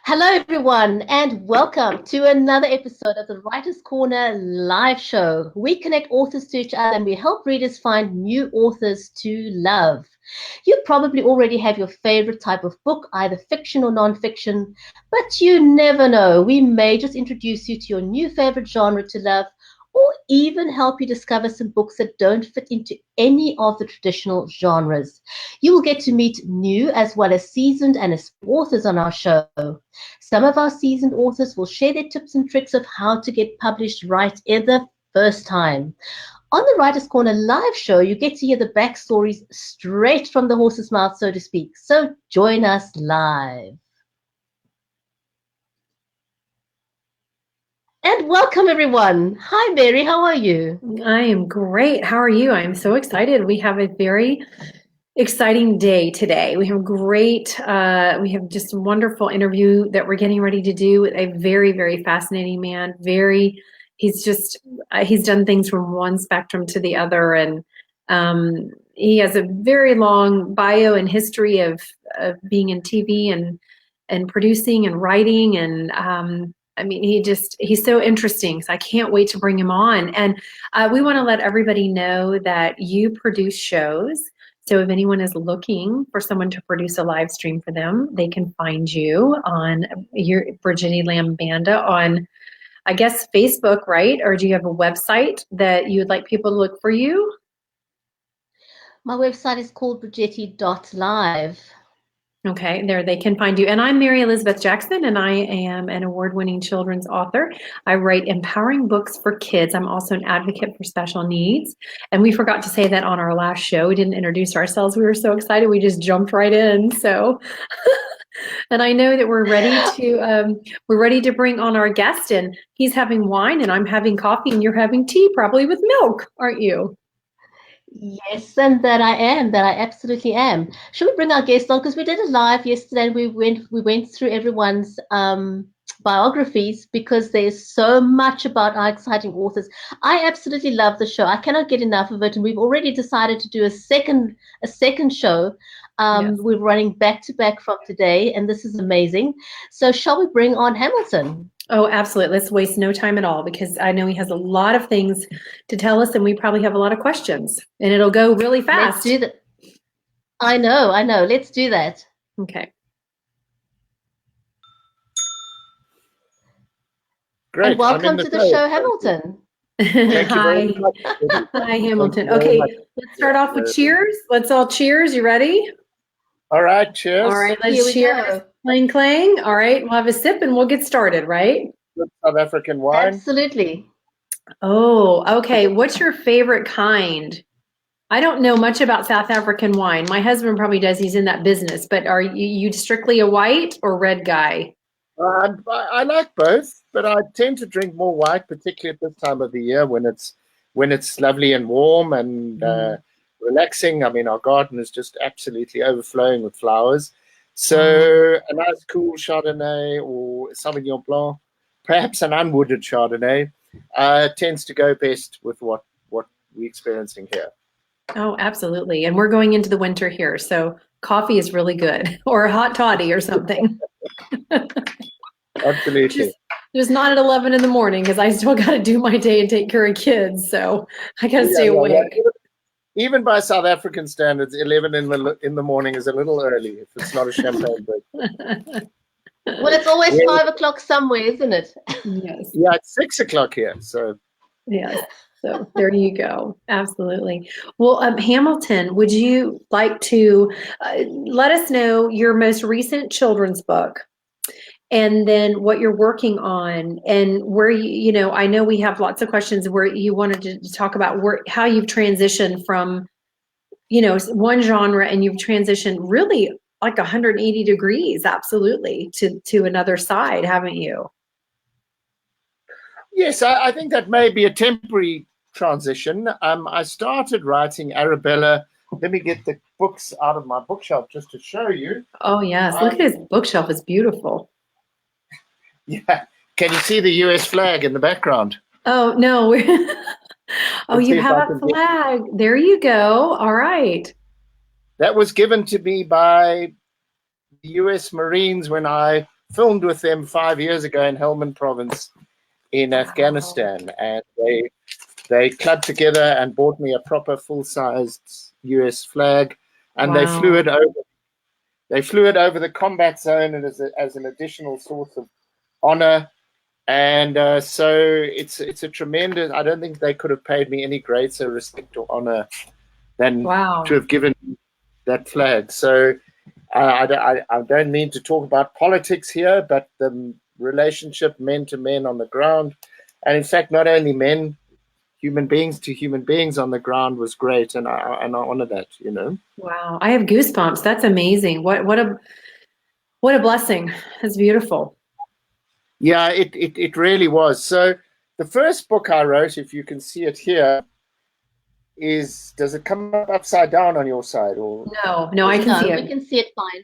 Hello, everyone, and welcome to another episode of the Writer's Corner live show. We connect authors to each other and we help readers find new authors to love. You probably already have your favorite type of book, either fiction or non-fiction, but you never know. We may just introduce you to your new favorite genre to love, or even help you discover some books that don't fit into any of the traditional genres. You will get to meet new as well as seasoned and authors on our show. Some of our seasoned authors will share their tips and tricks of how to get published right the first time. On the Writer's Corner live show, you get to hear the backstories straight from the horse's mouth, so to speak. So join us live. And welcome, everyone. Hi, Mary. How are you? I am great. How are you? I'm so excited. We have a very exciting day today. We have just a wonderful interview that we're getting ready to do with a very, very fascinating man. He's done things from one spectrum to the other. And he has a very long bio and history of being in TV and producing and writing. And he's so interesting. So I can't wait to bring him on. And we want to let everybody know that you produce shows. So if anyone is looking for someone to produce a live stream for them, they can find you on your Virginia Lambanda on, I guess, Facebook, right? Or do you have a website that you would like people to look for you? My website is called Brigetti.live. Okay, there they can find you. And I'm Mary Elizabeth Jackson, and I am an award-winning children's author. I write empowering books for kids. I'm also an advocate for special needs. And we forgot to say that on our last show. We didn't introduce ourselves. We were so excited. We just jumped right in. So, and I know that we're ready to bring on our guest. And he's having wine, and I'm having coffee, and you're having tea, probably with milk, aren't you? Yes, and that I absolutely am. Should we bring our guest on? Because we did a live yesterday and we went through everyone's biographies because there's so much about our exciting authors. I absolutely love the show. I cannot get enough of it, and we've already decided to do a second show. Yes. We're running back to back from today, and this is amazing. So shall we bring on Hamilton? Oh, absolutely. Let's waste no time at all because I know he has a lot of things to tell us and we probably have a lot of questions and it'll go really fast. Let's do that. I know. Let's do that. Okay. Great. And welcome to the show, Hamilton. Hi. Hi, Hamilton. Okay, let's start off with cheers. Let's all cheers. You ready? All right, cheers. All right, let's cheers. Clang, clang. All right, we'll have a sip and we'll get started, right? Good South African wine. Absolutely. Oh, okay. What's your favorite kind? I don't know much about South African wine. My husband probably does. He's in that business. But are you strictly a white or red guy? I like both, but I tend to drink more white, particularly at this time of the year when it's lovely and warm and relaxing. I mean, our garden is just absolutely overflowing with flowers. So a nice cool Chardonnay or Sauvignon Blanc, perhaps an unwooded Chardonnay, tends to go best with what we're experiencing here. Oh, absolutely. And we're going into the winter here, so coffee is really good, or a hot toddy or something. Absolutely. Just not at 11 in the morning because I still got to do my day and take care of kids, so I got to stay awake. Yeah. Even by South African standards, 11 in the morning is a little early if it's not a champagne break. Well, it's always 5 o'clock somewhere, isn't it? Yes. Yeah, it's 6 o'clock here. So yes. So there you go. Absolutely. Well, Hamilton, would you like to let us know your most recent children's book? And then what you're working on and where I know we have lots of questions where you wanted to talk about how you've transitioned from, one genre and you've transitioned really like 180 degrees, absolutely, to another side, haven't you? Yes, I think that may be a temporary transition. I started writing Arabella. Let me get the books out of my bookshelf just to show you. Oh, yes. Look at his bookshelf. It's beautiful. Yeah. Can you see the US flag in the background? Oh, no. Oh, you have a flag. There you go. All right. That was given to me by the US Marines when I filmed with them 5 years ago in Helmand province in Afghanistan, and they clubbed together and bought me a proper full-sized US flag, and they flew it over. They flew it over the combat zone and as an additional source of honor. And so it's a tremendous. I don't think they could have paid me any greater respect or honor than to have given that flag. So I don't mean to talk about politics here, but the relationship men to men on the ground, and in fact, not only men, human beings to human beings on the ground was great, and I honor that. Wow, I have goosebumps. That's amazing. What a blessing. That's beautiful. Yeah, it really was. So the first book I wrote, if you can see it here, does it come up upside down on your side? Or no, I can see it. We can see it fine.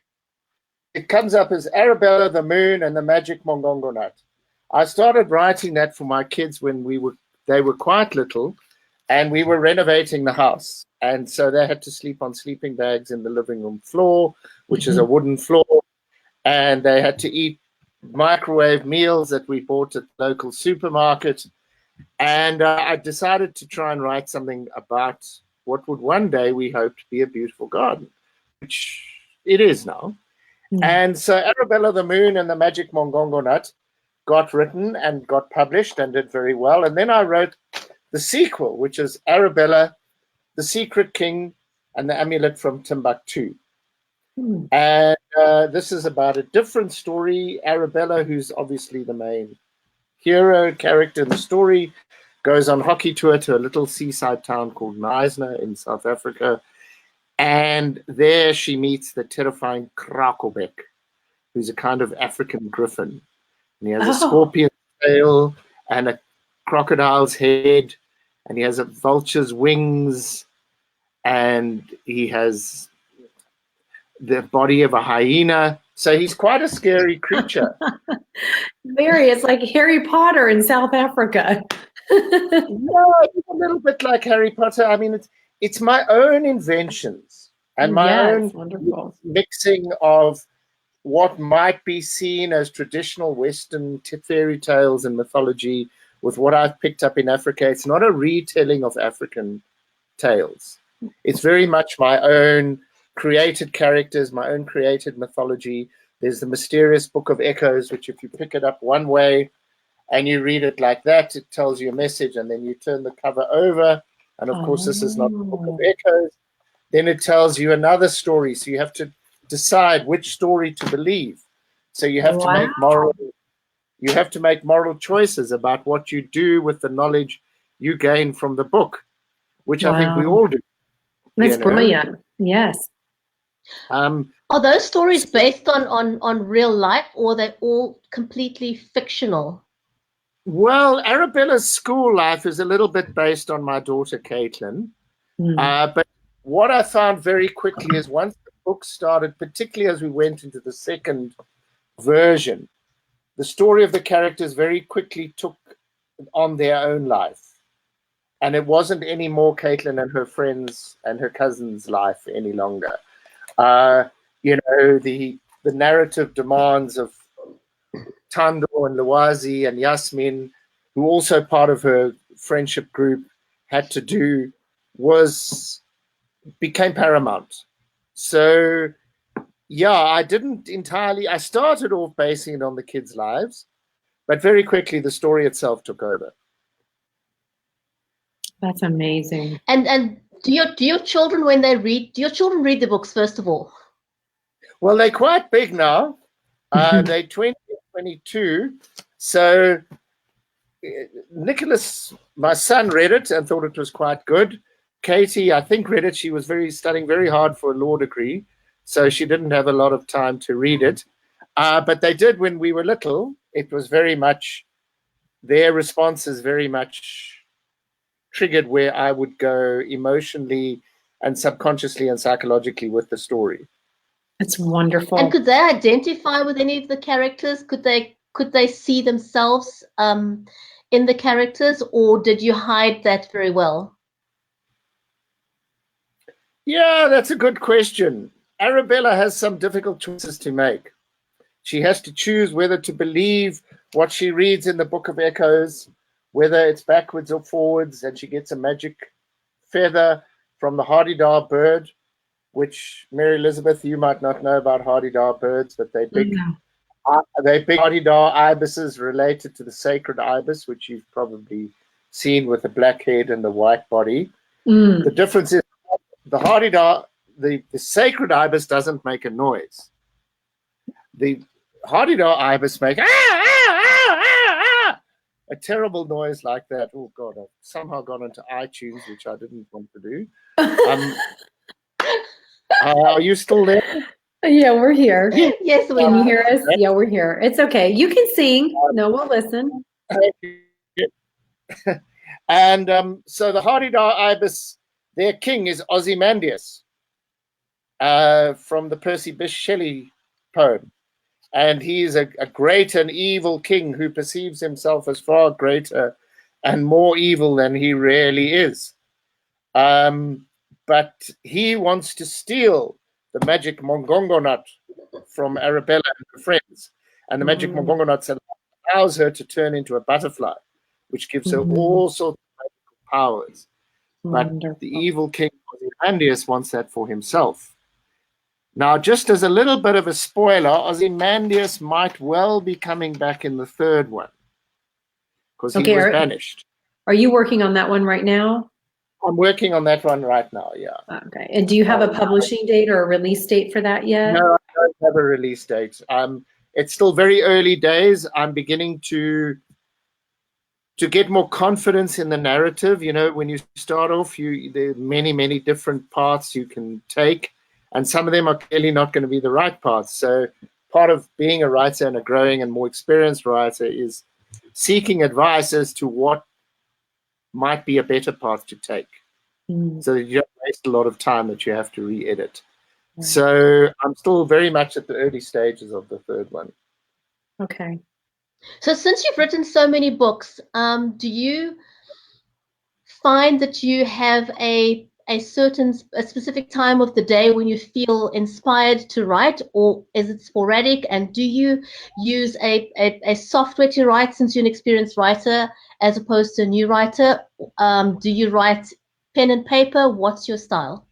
It comes up as Arabella, the Moon, and the Magic Mongongo Nut. I started writing that for my kids when they were quite little, and we were renovating the house. And so they had to sleep on sleeping bags in the living room floor, which is a wooden floor, and they had to eat microwave meals that we bought at the local supermarket. And I decided to try and write something about what would one day we hoped to be a beautiful garden, which it is now. And so Arabella the Moon and the Magic Mongongo Nut got written and got published and did very well. And then I wrote the sequel, which is Arabella, the Secret King, and the Amulet from Timbuktu. And this is about a different story. Arabella, who's obviously the main hero character in the story, goes on hockey tour to a little seaside town called Knysna in South Africa. And there she meets the terrifying Krakobek, who's a kind of African griffin. And he has a scorpion tail and a crocodile's head, and he has a vulture's wings, and he has the body of a hyena. So he's quite a scary creature. It's like Harry Potter in South Africa. No, it's a little bit like Harry Potter. I mean, it's my own inventions and my own mixing of what might be seen as traditional Western fairy tales and mythology with what I've picked up in Africa. It's not a retelling of African tales. It's very much my own created characters, my own created mythology. There's the mysterious Book of Echoes, which if you pick it up one way and you read it like that, it tells you a message, and then you turn the cover over, and of course this is not the Book of Echoes. Then it tells you another story, so you have to decide which story to believe. So you have to make moral choices about what you do with the knowledge you gain from the book, which I think we all do. That's brilliant. Yes. Are those stories based on real life, or are they all completely fictional? Well, Arabella's school life is a little bit based on my daughter Caitlin, but what I found very quickly is once the book started, particularly as we went into the second version, the story of the characters very quickly took on their own life. And it wasn't any more Caitlin and her friends and her cousins' life any longer. The narrative demands of Tando and Luwazi and Yasmin, who also part of her friendship group had to do, became paramount. So I I started off basing it on the kids' lives, but very quickly the story itself took over. That's amazing. And do your children, when they read, do your children read the books first of all? Well, they're quite big now. They're 20 and 22. So Nicholas, my son, read it and thought it was quite good. Katie, I think, read it. She was studying very hard for a law degree, so she didn't have a lot of time to read it. But they did when we were little. It was very much, their responses very much triggered where I would go emotionally and subconsciously and psychologically with the story. It's wonderful. And could they identify with any of the characters? Could they see themselves in the characters, or did you hide that very well? Yeah, that's a good question. Arabella has some difficult choices to make. She has to choose whether to believe what she reads in the Book of Echoes, whether it's backwards or forwards, and she gets a magic feather from the hardy-dar bird, which, Mary Elizabeth, you might not know about hardy-dar birds, but they're big. They're big hardy-dar ibises related to the sacred ibis, which you've probably seen with the black head and the white body. The difference is the hardy-dar, the sacred ibis doesn't make a noise. The hardy-dar ibis make a terrible noise like that. Oh God, I've somehow gone into iTunes, which I didn't want to do. Are you still there? Yeah, we're here. Yes, we Can you are. hear us? Yeah, we're here. It's okay. You can sing. No, we'll listen. And so the hardy-dar ibis, their king is Ozymandias from the Percy Bysshe Shelley poem. And he's a great and evil king who perceives himself as far greater and more evil than he really is. But he wants to steal the magic mongongo nut from Arabella and her friends. And the magic mongongo nut allows her to turn into a butterfly, which gives her all sorts of magical powers. But the evil king Ozymandias wants that for himself. Now, just as a little bit of a spoiler, Ozymandias might well be coming back in the third one because he was banished. Are you working on that one right now? I'm working on that one right now, yeah. Okay. And do you have a publishing date or a release date for that yet? No, I don't have a release date. It's still very early days. I'm beginning to get more confidence in the narrative. You know, when you start off, there are many, many different paths you can take. And some of them are clearly not going to be the right paths. So part of being a writer and a growing and more experienced writer is seeking advice as to what might be a better path to take. So that you don't waste a lot of time that you have to re-edit. So I'm still very much at the early stages of the third one. Okay. So since you've written so many books, do you find that you have a specific time of the day when you feel inspired to write, or is it sporadic? And do you use a software to write, since you're an experienced writer as opposed to a new writer? Do you write pen and paper? What's your style?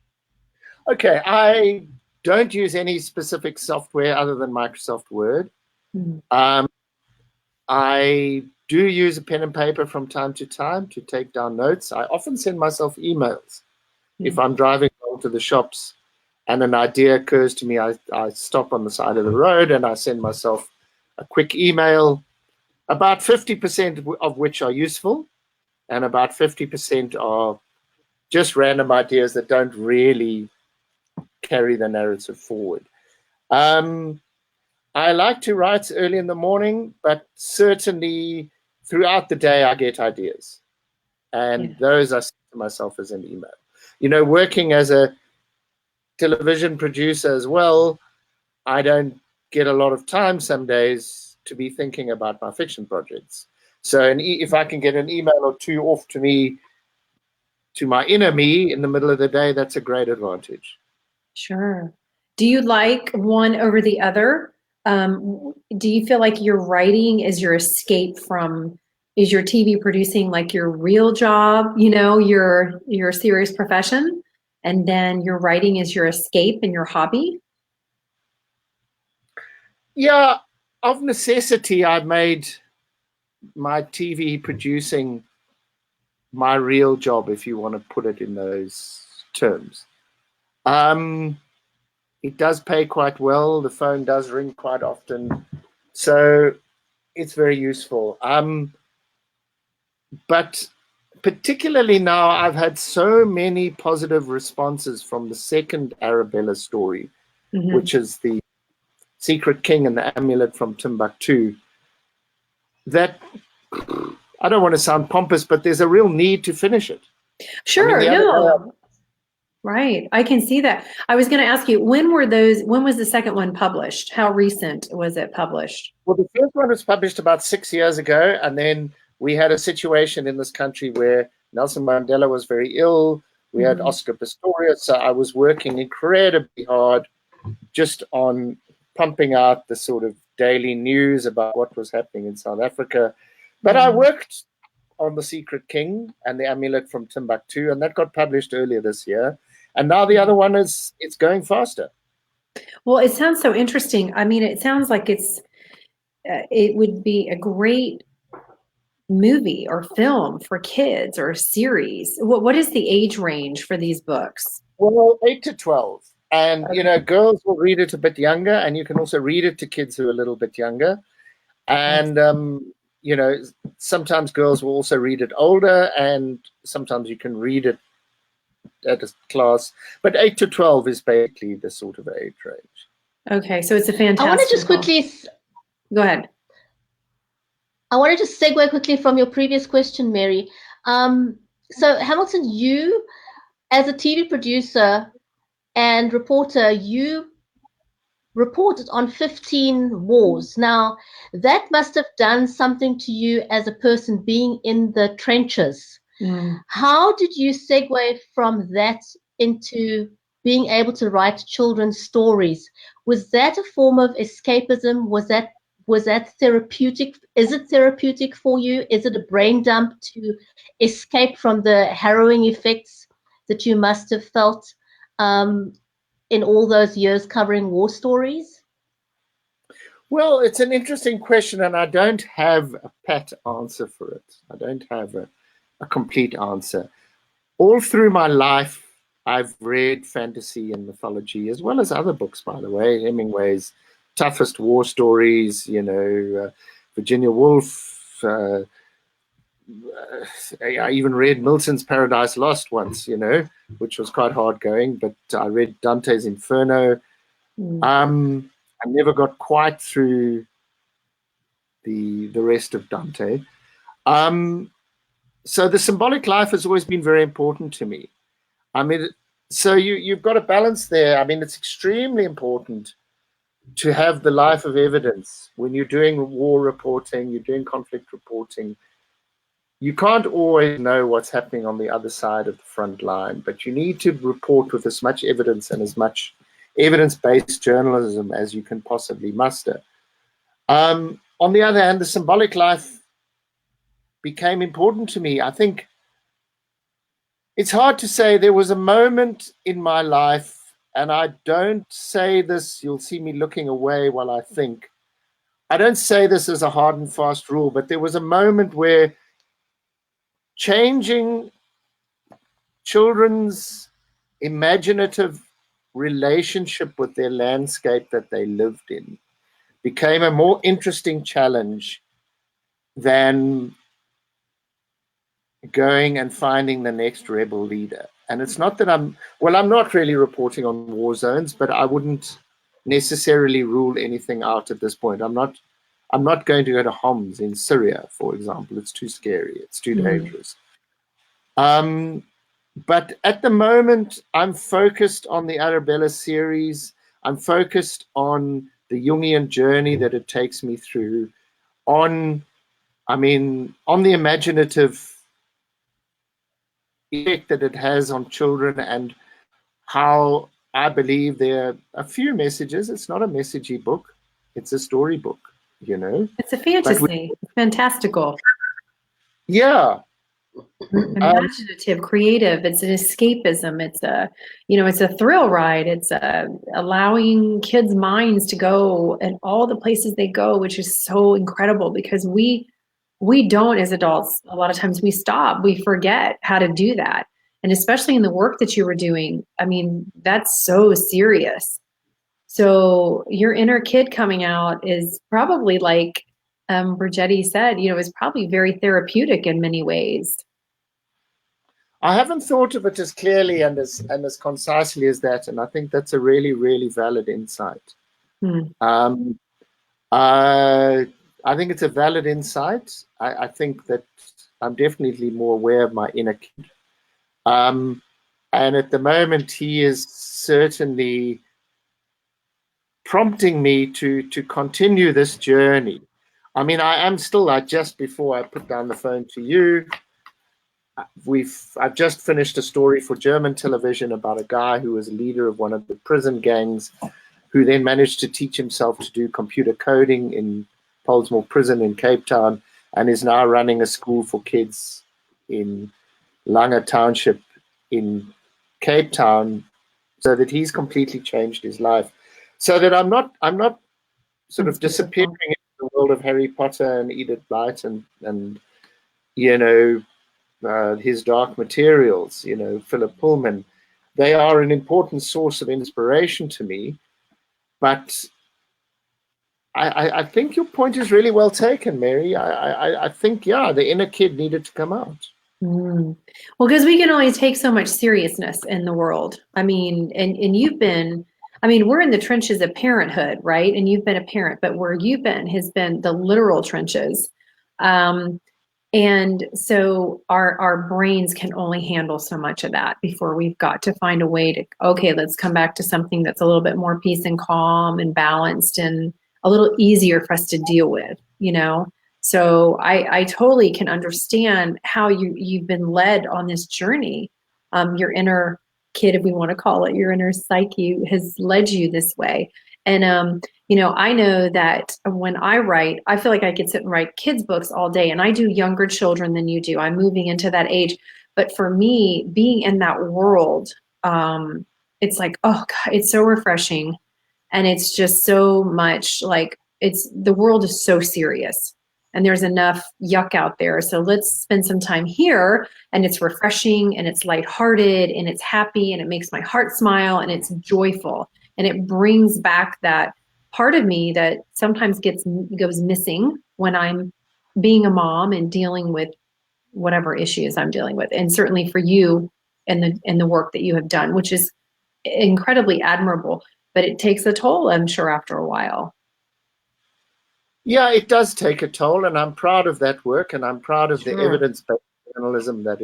Okay, I don't use any specific software other than Microsoft Word. I do use a pen and paper from time to time to take down notes. I often send myself emails. If I'm driving along to the shops and an idea occurs to me, I stop on the side of the road and I send myself a quick email, about 50% of which are useful and about 50% are just random ideas that don't really carry the narrative forward. I like to write early in the morning, but certainly throughout the day I get ideas. And those I send to myself as an email. You know, working as a television producer as well, I don't get a lot of time some days to be thinking about my fiction projects. So if I can get an email or two off to me, to my inner me in the middle of the day, that's a great advantage. Sure. Do you like one over the other? Do you feel like your writing is your escape from, is your TV producing like your real job, you know, your serious profession, and then your writing is your escape and your hobby? Yeah, of necessity, I made my TV producing my real job, if you want to put it in those terms. It does pay quite well. The phone does ring quite often. So it's very useful. But particularly now, I've had so many positive responses from the second Arabella story, which is the Secret King and the Amulet from Timbuktu, that I don't want to sound pompous, but there's a real need to finish it. Sure, right. I can see that. I was going to ask you, when was the second one published? How recent was it published? Well, the first one was published about 6 years ago, and then we had a situation in this country where Nelson Mandela was very ill. We had Oscar Pistorius, so I was working incredibly hard just on pumping out the sort of daily news about what was happening in South Africa. But I worked on The Secret King and The Amulet from Timbuktu, and that got published earlier this year. And now the other one it's going faster. Well, it sounds so interesting. I mean, it sounds like it would be a great movie or film for kids or a series. What is the age range for these books? Well, 8 to 12. And, girls will read it a bit younger, and you can also read it to kids who are a little bit younger. And, sometimes girls will also read it older, and sometimes you can read it at a class. But 8 to 12 is basically the sort of age range. Okay, so it's a fantastic. I want to just quickly... Go ahead. I want to just segue quickly from your previous question, Mary. So, Hamilton, you, as a TV producer and reporter, you reported on 15 wars. Now, that must have done something to you as a person being in the trenches. How did you segue from that into being able to write children's stories? Was that a form of escapism? Was that therapeutic? Is it therapeutic for you? Is it a brain dump to escape from the harrowing effects that you must have felt in all those years covering war stories? Well, it's an interesting question, and I don't have a pat answer for it. I don't have a complete answer. All through my life, I've read fantasy and mythology, as well as other books, by the way. Hemingway's toughest war stories, Virginia Woolf. I even read Milton's Paradise Lost once, which was quite hard going, but I read Dante's Inferno. I never got quite through the rest of Dante. So the symbolic life has always been very important to me. I mean, so you've got a balance there. I mean, it's extremely important to have the life of evidence when you're doing war reporting, you're doing conflict reporting. You can't always know what's happening on the other side of the front line, but you need to report with as much evidence and as much evidence-based journalism as you can possibly muster. On the other hand, the symbolic life became important to me. I think it's hard to say. There was a moment in my life, and I don't say this, you'll see me looking away while I think. I don't say this as a hard and fast rule, but there was a moment where changing children's imaginative relationship with their landscape that they lived in became a more interesting challenge than going and finding the next rebel leader. And it's not that I'm not really reporting on war zones, but I wouldn't necessarily rule anything out at this point. I'm not going to go to Homs in Syria, for example. It's too scary. It's too dangerous. But at the moment, I'm focused on the Arabella series. I'm focused on the Jungian journey that it takes me through, on the imaginative effect that it has on children, and how I believe there are a few messages. It's not a messagey book. It's a storybook, It's a fantasy. It's fantastical. Yeah. Imaginative, creative. It's an escapism. It's a thrill ride. It's allowing kids' minds to go and all the places they go, which is so incredible, because we don't, as adults, a lot of times we stop, we forget how to do that. And especially in the work that you were doing, I mean, that's so serious. So your inner kid coming out is probably, like Brigetti said, is probably very therapeutic in many ways. I haven't thought of it as clearly and as concisely as that, and I think that's a really, really valid insight. I think it's a valid insight. I think that I'm definitely more aware of my inner kid. And at the moment, he is certainly prompting me to continue this journey. I mean, I am still, just before I put down the phone to you, I've just finished a story for German television about a guy who was leader of one of the prison gangs, who then managed to teach himself to do computer coding in Pollsmoor Prison in Cape Town, and is now running a school for kids in Langa Township in Cape Town, so that he's completely changed his life. So that I'm not sort of disappearing into the world of Harry Potter and Edith Blyton and his Dark Materials, Philip Pullman. They are an important source of inspiration to me, but I think your point is really well taken, Mary. I think, the inner kid needed to come out. Well, because we can only take so much seriousness in the world. I mean, and you've been, we're in the trenches of parenthood, right? And you've been a parent, but where you've been has been the literal trenches. And so our brains can only handle so much of that before we've got to find a way to, okay, let's come back to something that's a little bit more peace and calm and balanced and a little easier for us to deal with, So I totally can understand how you've been led on this journey. Your inner kid, if we want to call it, your inner psyche has led you this way. And, I know that when I write, I feel like I could sit and write kids' books all day, and I do younger children than you do. I'm moving into that age. But for me, being in that world, it's like, oh God, it's so refreshing. And it's just so much like the world is so serious. And there's enough yuck out there. So let's spend some time here, and it's refreshing and it's lighthearted and it's happy and it makes my heart smile and it's joyful. And it brings back that part of me that sometimes goes missing when I'm being a mom and dealing with whatever issues I'm dealing with. And certainly for you and the work that you have done, which is incredibly admirable, but it takes a toll, I'm sure, after a while. Yeah, it does take a toll, and I'm proud of that work, and I'm proud of the evidence-based journalism that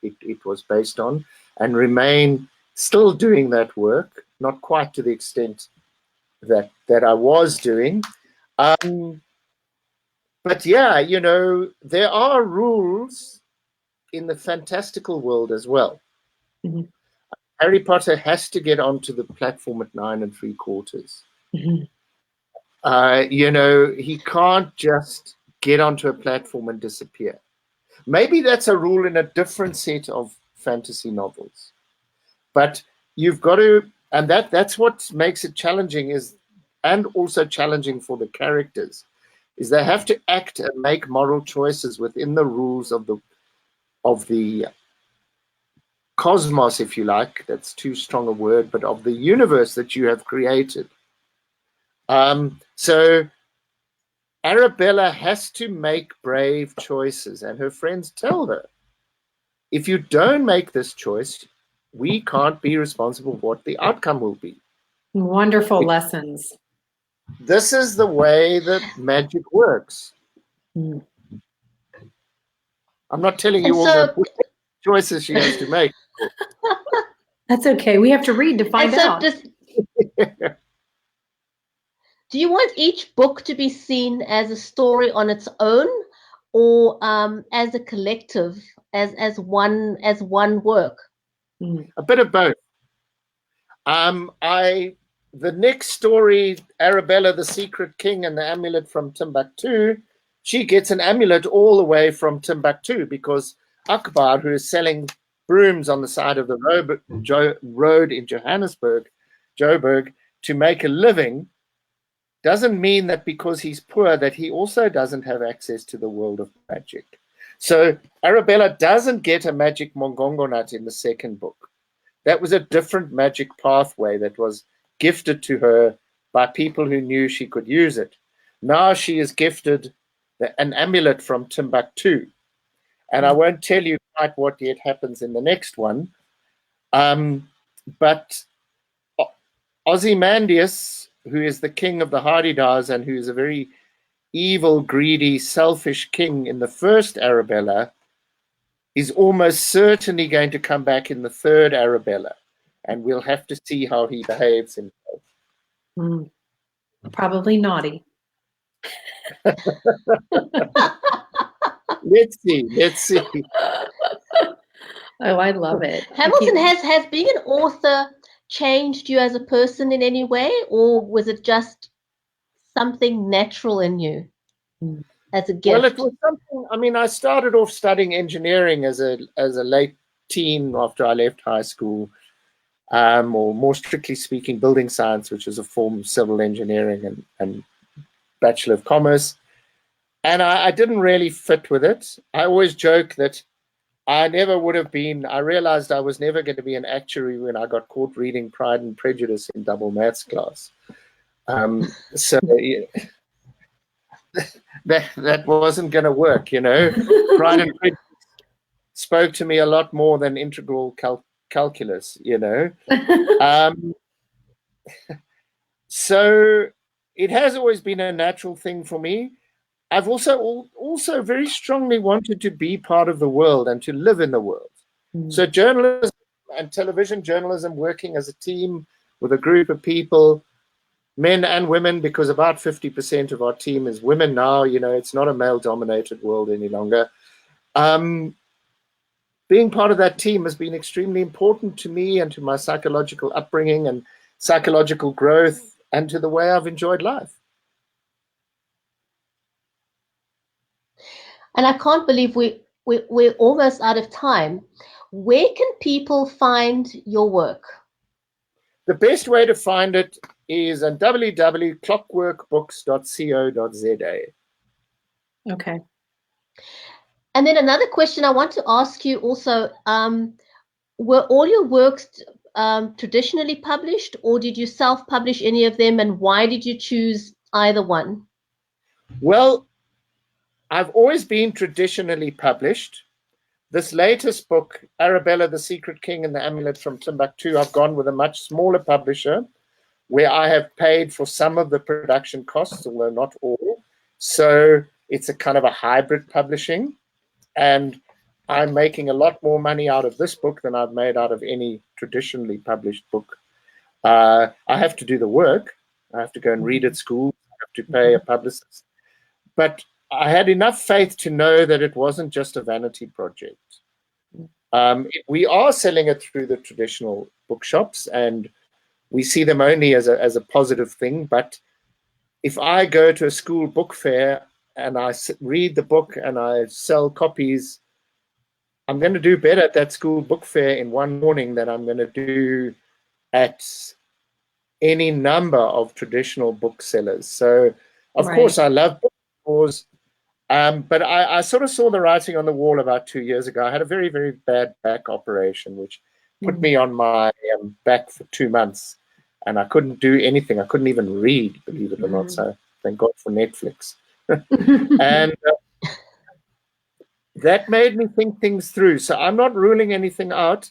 it was based on, and remain still doing that work, not quite to the extent that I was doing. But yeah, there are rules in the fantastical world as well. Mm-hmm. Harry Potter has to get onto the platform at 9 3/4. Mm-hmm. He can't just get onto a platform and disappear. Maybe that's a rule in a different set of fantasy novels. But you've got to, and that's what makes it challenging, and also challenging for the characters, is they have to act and make moral choices within the rules of the cosmos, if you like. That's too strong a word, but of the universe that you have created. So Arabella has to make brave choices, and her friends tell her, if you don't make this choice, we can't be responsible for what the outcome will be. Wonderful lessons. This is the way that magic works. I'm not telling you all the choices she has to make. That's okay. We have to read to find out. Do you want each book to be seen as a story on its own, or as a collective, as one work? A bit of both. The next story, Arabella, the Secret King and the Amulet from Timbuktu, she gets an amulet all the way from Timbuktu because Akbar, who is selling brooms on the side of the road in Joburg, to make a living, doesn't mean that because he's poor that he also doesn't have access to the world of magic. So Arabella doesn't get a magic mongongo nut in the second book. That was a different magic pathway that was gifted to her by people who knew she could use it. Now she is gifted an amulet from Timbuktu. And I won't tell you quite what yet happens in the next one. But Ozymandias, who is the king of the Hadidars and who is a very evil, greedy, selfish king in the first Arabella, is almost certainly going to come back in the third Arabella. And we'll have to see how he behaves himself. Probably naughty. Let's see. Oh, I love it. Hamilton has being an author changed you as a person in any way, or was it just something natural in you as a Well, it gift? was something. I mean, I started off studying engineering as a late teen after I left high school, or more strictly speaking, building science, which is a form of civil engineering and Bachelor of Commerce. And I didn't really fit with it. I always joke that I never would have been. I realized I was never going to be an actuary when I got caught reading Pride and Prejudice in double maths class. So yeah, that wasn't going to work, you know. Pride and Prejudice spoke to me a lot more than integral calculus, you know. Um, so it has always been a natural thing for me. I've also very strongly wanted to be part of the world and to live in the world. So journalism and television journalism, working as a team with a group of people, men and women, because about 50% of our team is women now. You know, it's not a male-dominated world any longer. Being part of that team has been extremely important to me and to my psychological upbringing and psychological growth and to the way I've enjoyed life. And I can't believe we're almost out of time. Where can people find your work? The best way to find it is on www.clockworkbooks.co.za. Okay. And then another question I want to ask you also, were all your works traditionally published, or did you self-publish any of them, and why did you choose either one? Well, I've always been traditionally published. This latest book, Arabella, the Secret King and the Amulet from Timbuktu, I've gone with a much smaller publisher where I have paid for some of the production costs, although not all. So it's a kind of a hybrid publishing. And I'm making a lot more money out of this book than I've made out of any traditionally published book. I have to do the work. I have to go and read at school. I have to pay a publicist. But I had enough faith to know that it wasn't just a vanity project. We are selling it through the traditional bookshops, and we see them only as a positive thing. But if I go to a school book fair and I read the book and I sell copies, I'm going to do better at that school book fair in one morning than I'm going to do at any number of traditional booksellers. So, of course, I love bookstores, but I sort of saw the writing on the wall about 2 years ago. I had a very, very bad back operation, which put me on my back for 2 months, and I couldn't do anything. I couldn't even read, believe it or not. So thank God for Netflix. And that made me think things through. So I'm not ruling anything out,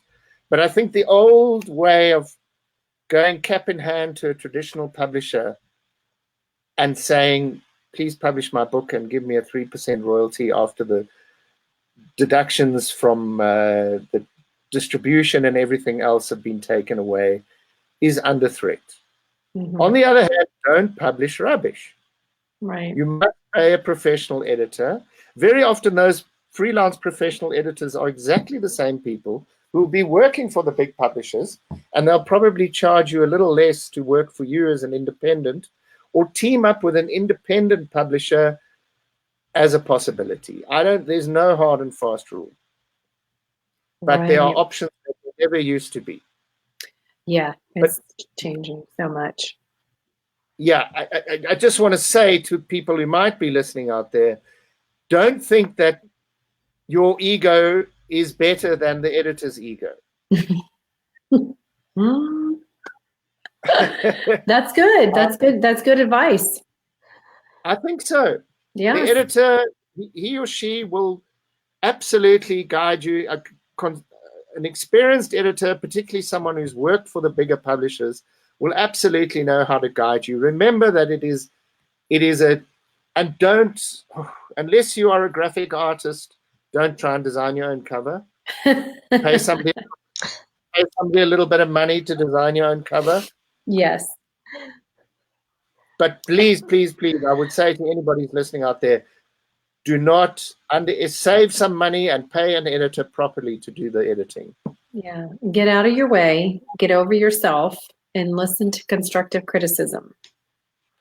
but I think the old way of going cap in hand to a traditional publisher and saying, please publish my book and give me a 3% royalty after the deductions from the distribution and everything else have been taken away is under threat. On the other hand, don't publish rubbish. Right. You must pay a professional editor. Very often those freelance professional editors are exactly the same people who will be working for the big publishers, and they'll probably charge you a little less to work for you as an independent, or team up with an independent publisher as a possibility. There's no hard and fast rule, but there are options that there never used to be. Yeah, it's changing so much. Yeah, I just want to say to people who might be listening out there, don't think that your ego is better than the editor's ego. That's good. That's good. That's good advice. I think so. Yeah. The editor, he or she will absolutely guide you. An experienced editor, particularly someone who's worked for the bigger publishers, will absolutely know how to guide you. Remember that it is and don't, unless you are a graphic artist, don't try and design your own cover. Pay somebody a little bit of money to design your own cover. Yes. But please, please, please, I would say to anybody who's listening out there, do not save some money and pay an editor properly to do the editing. Yeah. Get out of your way, get over yourself, and listen to constructive criticism.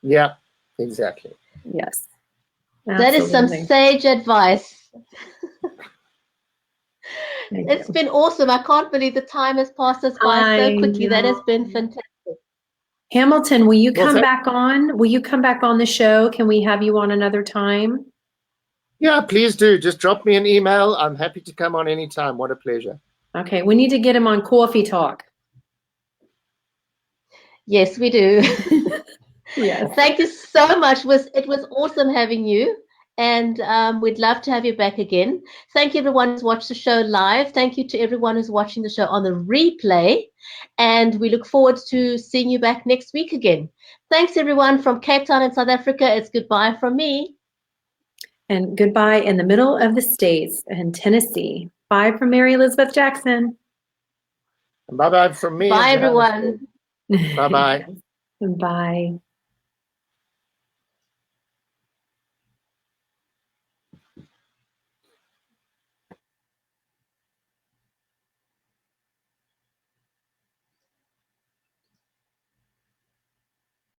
Yeah, exactly. Yes. That is some Absolutely. sage advice. Thank It's you. been awesome. I can't believe the time has passed us by so I quickly. That has been know. fantastic. Hamilton, will you Well, come back on? Will you come back on the show? Can we have you on another time? yeah, please do. Just drop me an email. I'm happy to come on anytime. What a pleasure. Okay, we need to get him on Coffee Talk. Yes, we do. Yes. Thank you so much. It was awesome having you, and we'd love to have you back again. Thank you, everyone who's watched the show live. Thank you to everyone who's watching the show on the replay, and we look forward to seeing you back next week again. Thanks, everyone from Cape Town in South Africa. It's goodbye from me. And goodbye in the middle of the States in Tennessee. Bye from Mary Elizabeth Jackson. Bye bye from me in Bye, Johannesburg. everyone. Bye bye. Bye.